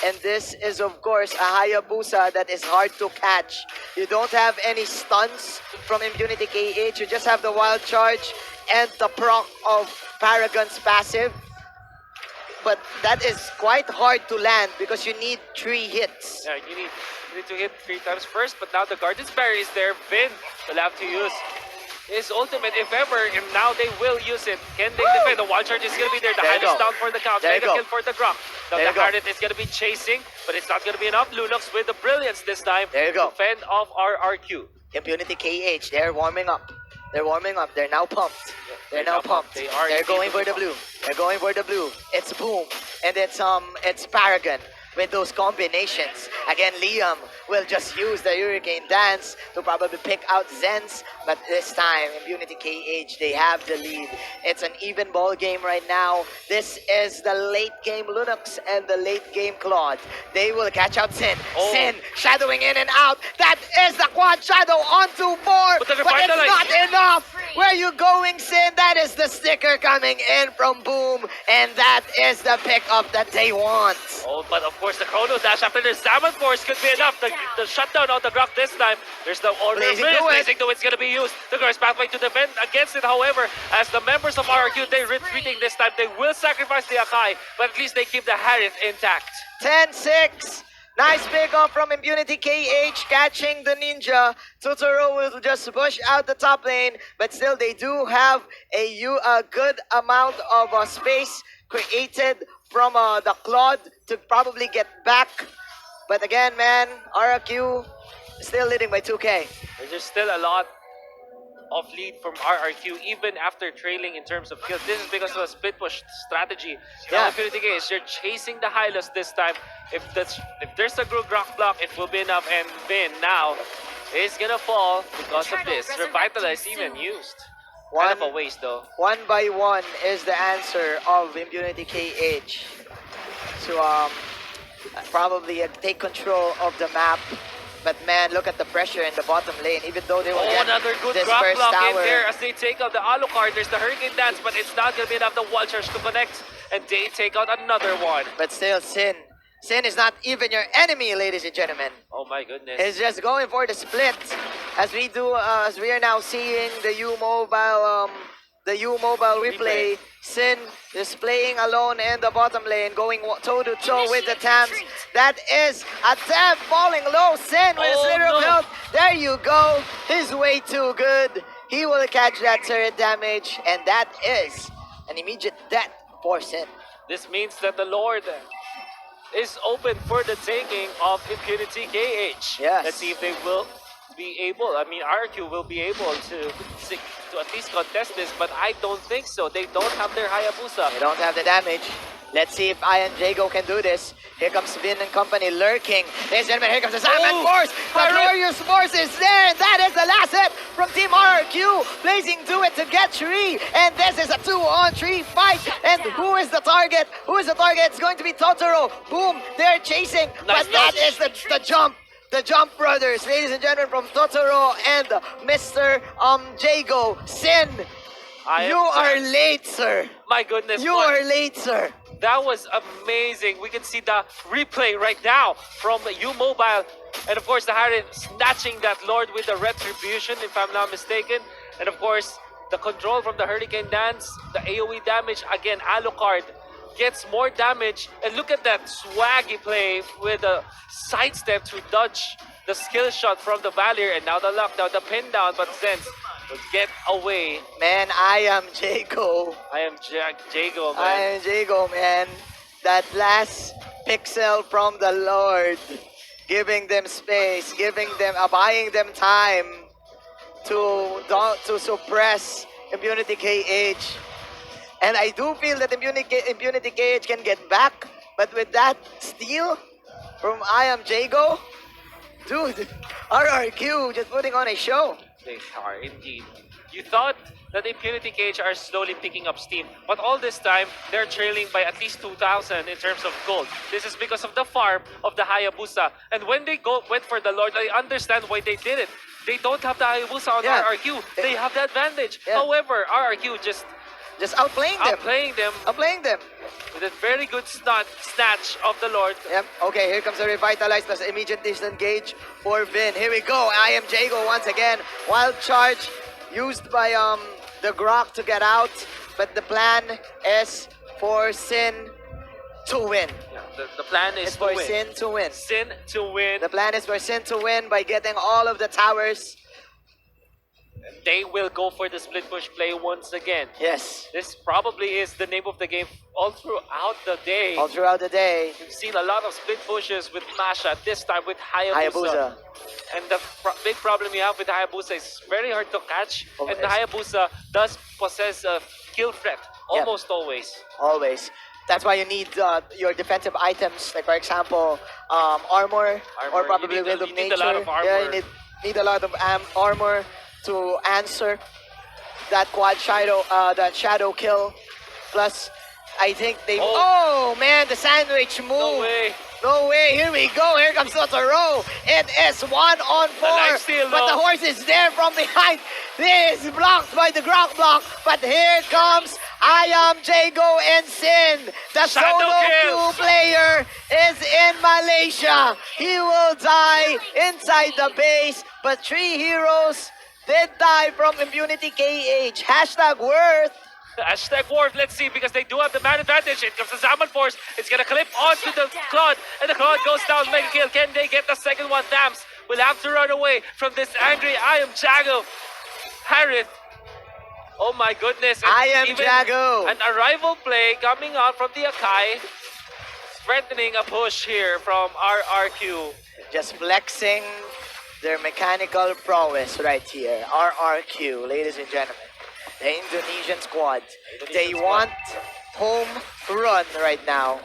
And this is, of course, a Hayabusa that is hard to catch. You don't have any stuns from Impunity KH. You just have the wild charge and the proc of Paragon's passive. But that is quite hard to land because you need 3 hits. Yeah, you need to hit 3 times first, but now the Guardian's Barrier is there. Vin will have to use his ultimate if ever, and now they will use it. Can they defend? The wild charge is going to be there. The There you Hylos go. down for the count. There you Mega go. kill for the Grok. Now There the you go. Hardet is going to be chasing, but it's not going to be enough. Lunox with the brilliance this time There you go. to fend off RRQ. Impunity KH, they're warming up. They're warming up. They're now pumped. They're now pumped. They are They're indeed going for the pumped. blue. They're going for the blue. It's Boom. And it's Paragon. with those combinations. Again, Liam will just use the Hurricane Dance to probably pick out Zens, but this time, Impunity KH, they have the lead. It's an even ball game right now. This is the late game Lunox and the late game Claude. They will catch out Sin. Oh. Sin shadowing in and out. That is the quad shadow onto 4, But the but it's revitalize- not enough. Where are you going, Sin? That is the sticker coming in from Boom, and that is the pickup that they want. Oh, but of course the Chrono Dash after the Salmon Force could be enough. The shutdown on the Grok this time. There's no order. Blazing Duet. Blazing Duet's gonna be used. The Girls pathway to defend against it, however, as the members of RRQ, they're retreating this time. They will sacrifice the Akai, but at least they keep the Harith intact. 10-6. Nice pickup from Impunity KH catching the Ninja. Totoro will just push out the top lane, but still they do have a good amount of space created from the Claude to probably get back. But again, man, RRQ still leading by 2K. There's still a lot of lead from RRQ even after trailing in terms of kills. This is because of a split push strategy. Now Yeah. Infinity Gaze, you're chasing the Hylos this time. If there's a group Grok block, it will be enough, and Vin now is gonna fall because of this. Revitalize even used. Kind of a waste though. 1 by 1 is the answer of Impunity KH to probably take control of the map. But man, look at the pressure in the bottom lane. Even though they will Oh, get another good this drop first block in tower, there as they take out the Alucard. There's the Hurricane Dance, but it's not gonna be enough. The wall charge to connect, and they take out another one. but still Sin. Sin is not even your enemy, ladies and gentlemen. Oh my goodness. He's just going for the split, as we do, as we are now seeing the U Mobile replay. Sin is playing alone in the bottom lane, going toe to toe with the Tams. That is a Tam falling low. Sin with Oh, zero no. health. There you go. He's way too good. He will catch that turret damage, and that is an immediate death for Sin. This means that the Lord is open for the taking of Impunity KH. Yes. Let's see if they will be able, RQ will be able to at least contest this, but I don't think so. They don't have their Hayabusa. They don't have the damage. Let's see if Ian Jago can do this. Here comes Vin and company lurking. Ladies and gentlemen, here comes the Salmon Oh, Force. The Pirate. Glorious Force is there. And that is the last hit from Team RRQ. Blazing Duet to get 3. And this is a 2-on-3 fight. And who is the target? Who is the target? It's going to be Totoro. Boom. They're chasing. Nice but that dodge. is the jump. The Jump Brothers, ladies and gentlemen, from Totoro and Mr. Jago. Sin, you are late, sir. My goodness. You what- are late, sir. That was amazing. We can see the replay right now from U Mobile. And of course, the Harith snatching that Lord with the Retribution, if I'm not mistaken. And of course, the control from the Hurricane Dance, the AoE damage. Again, Alucard gets more damage. And look at that swaggy play with a sidestep to dodge the skill shot from the Valier. And now the lockdown, the pin down, but Zenz will get away. Man, I am Jago. I am Jago, man. I am Jago, man. That last pixel from the Lord, giving them space, buying them time to suppress Impunity KH. And I do feel that Impunity KH can get back, but with that steal from I am Jago, dude, RRQ just putting on a show. They are indeed. You thought that Impunity KH are slowly picking up steam, but all this time they're trailing by at least 2,000 in terms of gold. This is because of the farm of the Hayabusa. And when they went for the Lord, I understand why they did it. They don't have the Hayabusa on Yeah. RRQ. They have the advantage. Yeah. However, RRQ just Just outplaying them. outplaying them with a very good snatch of the Lord. Yep. Okay, here comes the revitalized plus immediate disengage for Vin. Here we go. I am Jago once again. Wild charge used by the Grok to get out, but the plan is for Sin to win. Yeah, the plan is It's to for win. Sin to win. Sin to win. The plan is for Sin to win by getting all of the towers. They will go for the split push play once again. Yes. This probably is the name of the game all throughout the day. All throughout the day. We've seen a lot of split pushes with Masha, this time with Hayabusa. Hayabusa. And the big problem you have with Hayabusa is it's very hard to catch. Oh, and yes. Hayabusa does possess a kill threat Yep. almost always. Always. That's why you need your defensive items, like for example, armor, or Armor. probably You need will a- of you need a nature. lot of Yeah, armor. you need a lot of armor to answer that shadow kill. Plus, I think they. Oh. Oh man, the sandwich move. No way. No way, here we go, here comes Totoro. It is 1-on-4, lifesteal, but the no. horse is there from behind. This is blocked by the Grok block, but here comes I am Jago and Sin. The Shadow solo kill. queue player is in Malaysia. He will die inside the base, but 3 heroes did die from Impunity KH. Hashtag worth. Hashtag Wharf, let's see, because they do have the man advantage. It comes the Zaman Force. It's gonna clip onto the Claude, and the Claude goes down. Mega kill. Can they get the second one? Dams will have to run away from this angry I am Jago. Harith. Oh my goodness. And I am even Jago. An arrival play coming out from the Akai. Threatening a push here from RRQ. Just flexing their mechanical prowess right here. RRQ, ladies and gentlemen. The Indonesian squad. They want home run right now.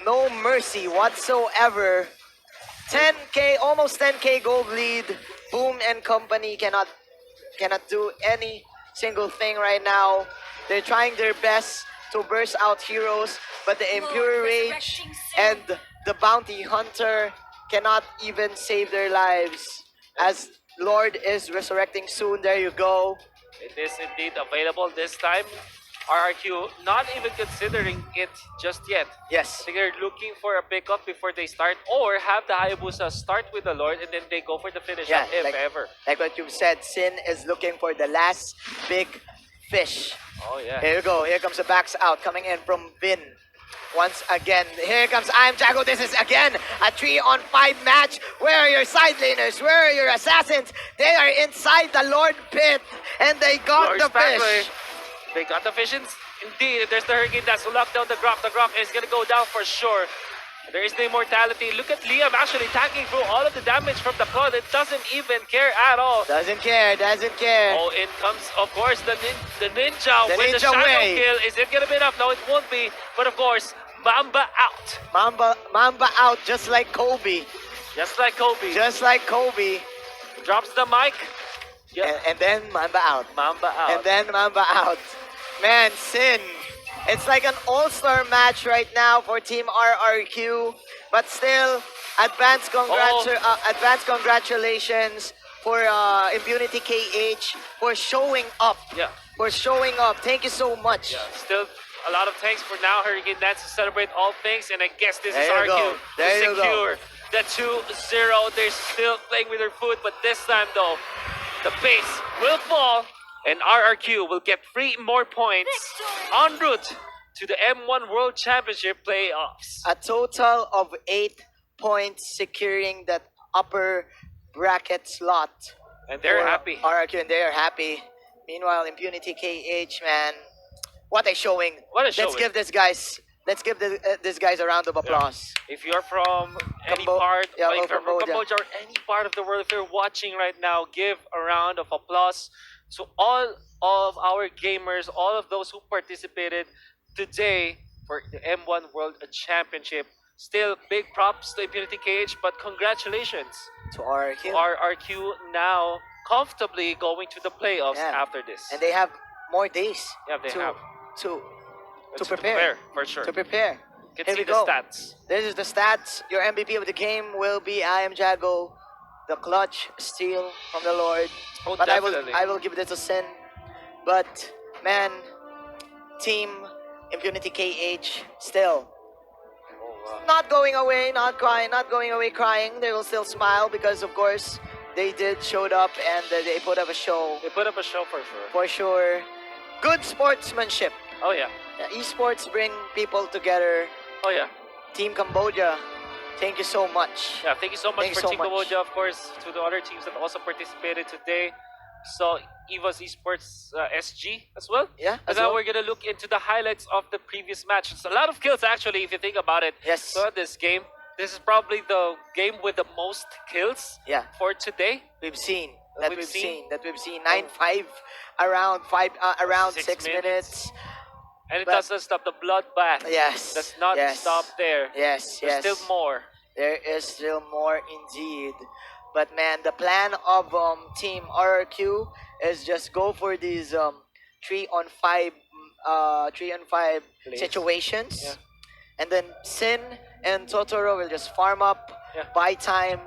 No mercy whatsoever. 10k, almost 10k gold lead. Boom and company cannot do any single thing right now. They're trying their best to burst out heroes, but the Impure Rage and the Bounty Hunter cannot even save their lives. As Lord is resurrecting soon, there you go. It is indeed available this time. RRQ not even considering it just yet. Yes. They're looking for a pickup before they start, or have the Hayabusa start with the Lord and then they go for the finish Yeah, up if like- ever. Like what you've said, Sin is looking for the last big fish. Oh yeah. Here you go. Here comes the backs out coming in from Vin. Once again, here comes I am Jago. This is again a 3-on-5 match. Where are your side laners? Where are your assassins? They are inside the Lord pit, and they got Lord's the back fish. way. They got the visions. Indeed, there's the Hurricane that's to lock down the Grok. The Grok is gonna go down for sure. There is the immortality. Look at Liam actually tanking through all of the damage from the Claw. It doesn't even care at all. Doesn't care. Doesn't care. Oh, in comes, of course, the ninja The with the ninja shadow way. kill. Is it gonna be enough? No, it won't be. But of course, Mamba out. Mamba out just like Kobe. Just like Kobe. Just like Kobe. Drops the mic. Yeah. And then Mamba out. Mamba out. And then Mamba out. Man, Sin. It's like an all-star match right now for Team RRQ. But still, advance congratulations for Impunity KH for showing up. Yeah. For showing up. Thank you so much. Yeah. Still a lot of thanks for now, Hurricane Dance, to celebrate all things. And I guess this is There you RQ go. There to you go. secure the 2-0. They're still playing with their foot, but this time though, the base will fall and RRQ will get 3 more points en route to the M1 World Championship playoffs. A total of 8 points securing that upper bracket slot. And they're for happy. RRQ, and they are happy. Meanwhile, Impunity KH, man, what a showing. What a Let's showing. give these guys a round of applause. If you're from any Cambo- part, yeah, like oh, if you're from Cambodia. Cambodia or any part of the world, if you're watching right now, give a round of applause to all of our gamers, all of those who participated today for the M1 World Championship. Still, big props to Impunity KH, but congratulations To RRQ. to RRQ now comfortably going to the playoffs Yeah. after this. And they have more days Yeah, they to, have. to To prepare. for sure. to prepare. Can Here see we the go. stats. This is the stats. Your MVP of the game will be I am Jago, the clutch steal from the Lord. Oh, But definitely. I will give this a sin. But man, Team Impunity KH still not going away, not crying, not going away crying. They will still smile because of course they did showed up and they put up a show They put up a show for sure. for sure. Good sportsmanship. Oh yeah. Esports bring people together. Oh yeah. Team Cambodia, thank you so much. Yeah, thank you so much Thank you for so Team much. Cambodia, of course, to the other teams that also participated today. So, Eva's Esports SG as well. Yeah, And as now well. we're gonna look into the highlights of the previous match. It's a lot of kills actually, if you think about it. Yes. So this game, this is probably the game with the most kills Yeah, for today. we've seen That that we've we've seen. seen 9-5 around 6 6 minutes. And it But- doesn't stop the bloodbath. Yes. Does not yes. stop there. Yes, There's yes. still more. There is still more indeed. But man, the plan of team RRQ is just go for these 3-on-5 3-on-5 Plays. situations. Yeah. And then Sin and Totoro will just farm up, Yeah. buy time.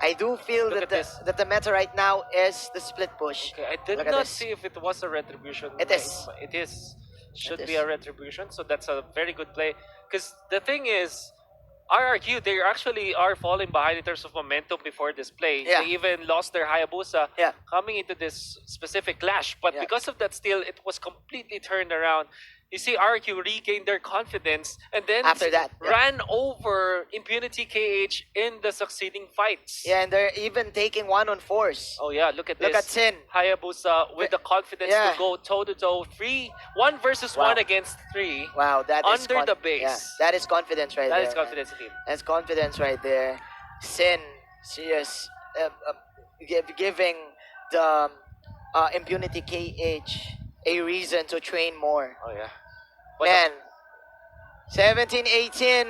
I do feel Look that at the, this. that the meta right now is the split push. Okay, I did Look at not this. see if it was a retribution. It is. It is. Should It be is. a retribution, so that's a very good play. Because the thing is, RRQ, they actually are falling behind in terms of momentum before this play. Yeah. They even lost their Hayabusa Yeah. coming into this specific clash. But Yeah. because of that, still, it was completely turned around. You see, RRQ regained their confidence and then After that, yeah. ran over Impunity KH in the succeeding fights. Yeah, and they're even taking 1-on-4s. Oh yeah, look at Look this. at Sin. Hayabusa with the confidence Yeah. to go toe to toe, 1 versus Wow. 1 against 3. Wow, that is Under the base. Yeah, that is confidence right That there. is man. confidence in him. That's confidence right there. Sin, serious, giving the Impunity KH a reason to train more. Oh yeah. Man, 17, 18,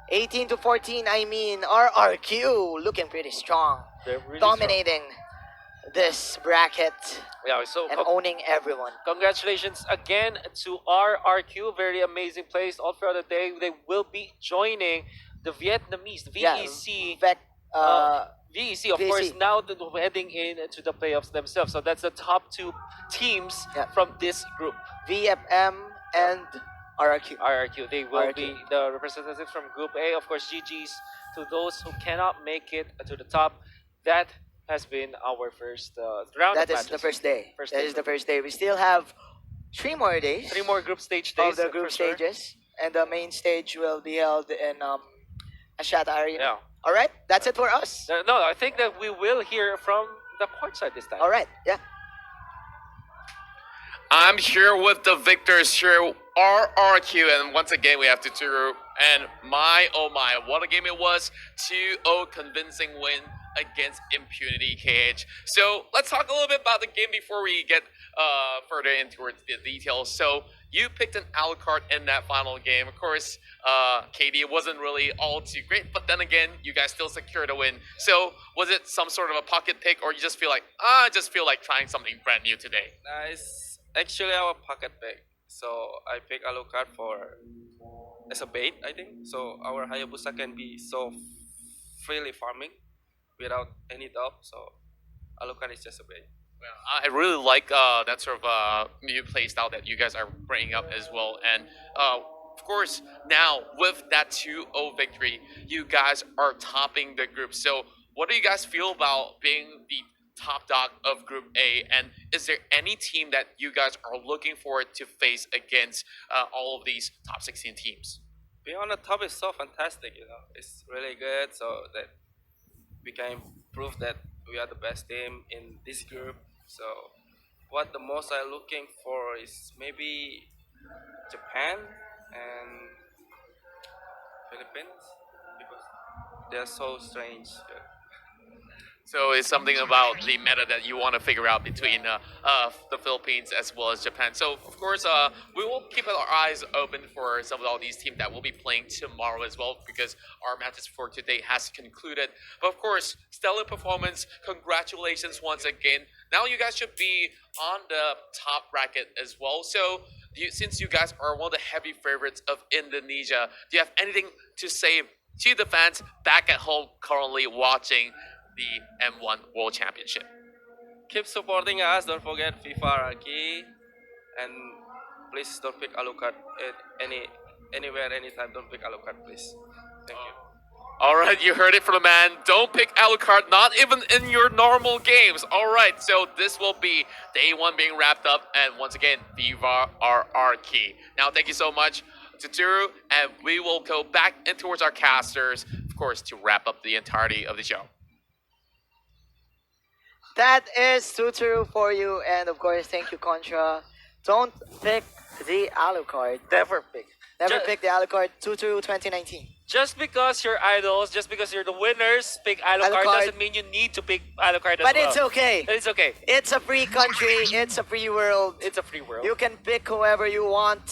18 to 14, I mean, RRQ looking pretty strong. They're really Dominating this bracket strong. Yeah, so and owning everyone. congratulations again to RRQ. Very amazing plays all throughout the day. They will be joining the Vietnamese, the Yeah, VEC. Vec, VEC, of VEC. course, now that we're heading into the playoffs themselves. So that's the top 2 teams Yeah. from this group. VFM and RRQ. RRQ. They will RRQ. be the representatives from Group A. Of course, GG's to those who cannot make it to the top. That has been our first round That of is the matches. first day. First That day. is the first day. We still have 3 more days 3 more group stage days. of the for group sure. stages, and the main stage will be held in Ashata Arena. Yeah. All right, that's it for us. No, I think that we will hear from the court side this time. All right, yeah. I'm here with the victors here, RRQ, and once again we have Tuturu. And my, oh my, what a game it was. 2-0 convincing win against Impunity KH. So let's talk a little bit about the game before we get further into the details. So you picked an Alucard in that final game. Of course, KD wasn't really all too great, but then again, you guys still secured a win. So was it some sort of a pocket pick, or you just feel like, I just feel like trying something brand new today? It's actually our pocket pick. So I pick Alucard as a bait, I think. So our Hayabusa can be so freely farming without any doubt. So Alucard is just a bait. Well, I really like that sort of new play style that you guys are bringing up as well. And of course, now with that 2-0 victory, you guys are topping the group. So what do you guys feel about being the top dog of Group A? And is there any team that you guys are looking forward to face against all of these top 16 teams? Being on the top is so fantastic, It's really good, so that we can prove that we are the best team in this group. So what the most I'm looking for is maybe Japan and Philippines, because they're so strange. So it's something about the meta that you want to figure out between the Philippines as well as Japan. So of course, we will keep our eyes open for some of all these teams that will be playing tomorrow as well, because our matches for today has concluded. But of course, stellar performance. Congratulations once again. Now you guys should be on the top bracket as well. So since you guys are one of the heavy favorites of Indonesia, do you have anything to say to the fans back at home currently watching the M1 World Championship? Keep supporting us. Don't forget FIFA are key, and please don't pick Alucard anywhere, anytime. Don't pick Alucard, please. Thank you. All right, you heard it from the man. Don't pick Alucard, not even in your normal games. All right, so this will be day 1 being wrapped up, and once again, Viva RR key. Now, thank you so much, Tuturu, and we will go back in towards our casters, of course, to wrap up the entirety of the show. That is Tuturu for you, and of course, thank you, Contra. Don't pick the Alucard. Never pick. Never Ju- pick the Alucard. Tuturu 2019. Just because you're idols, just because you're the winners, pick Alucard Alucard. doesn't mean you need to pick Alucard as But well. it's okay. It's okay. It's a free country. It's a free world. It's a free world. You can pick whoever you want.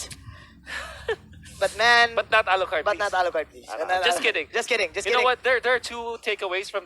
But man, But not Alucard, but please. not Alucard, please. Just kidding. Just kidding. Just You kidding. know what? There are two takeaways from